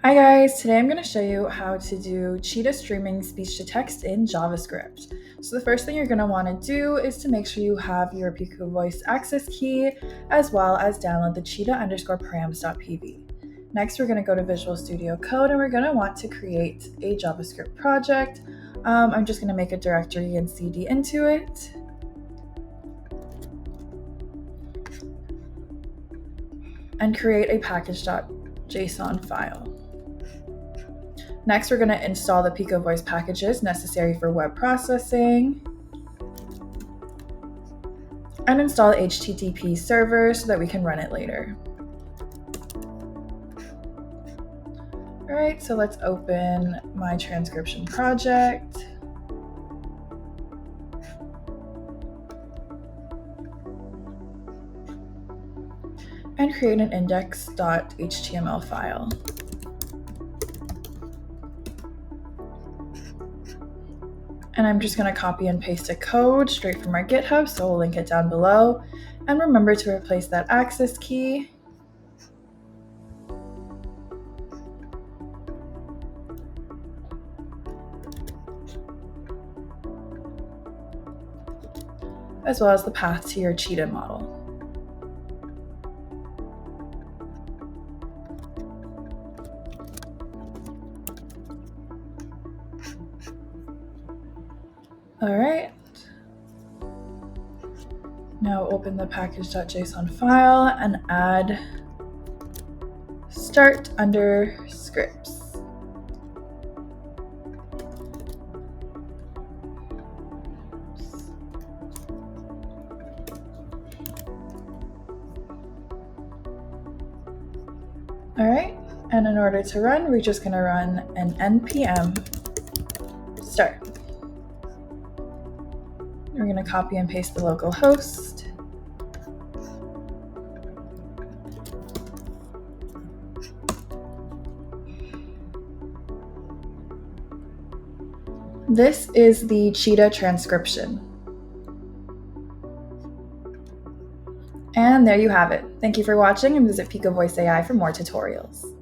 Hi guys, today I'm going to show you how to do Cheetah streaming speech to text in JavaScript. So the first thing you're going to want to do is to make sure you have your Picovoice access key, as well as download the cheetah_params.pv. Next, we're going to go to Visual Studio Code and we're going to want to create a JavaScript project. I'm just going to make a directory and cd into it. And create a package.json file. Next, we're going to install the Picovoice packages necessary for web processing and install the HTTP server so that we can run it later. All right, so let's open my transcription project. And create an index.html file. And I'm just going to copy and paste a code straight from our GitHub, so we'll link it down below. And remember to replace that access key. As well as the path to your Cheetah model. All right. Now open the package.json file and add start under scripts. All right, and in order to run, we're just going to run an npm start. We're going to copy and paste the local host. This is the Cheetah transcription. And there you have it. Thank you for watching, and visit Picovoice AI for more tutorials.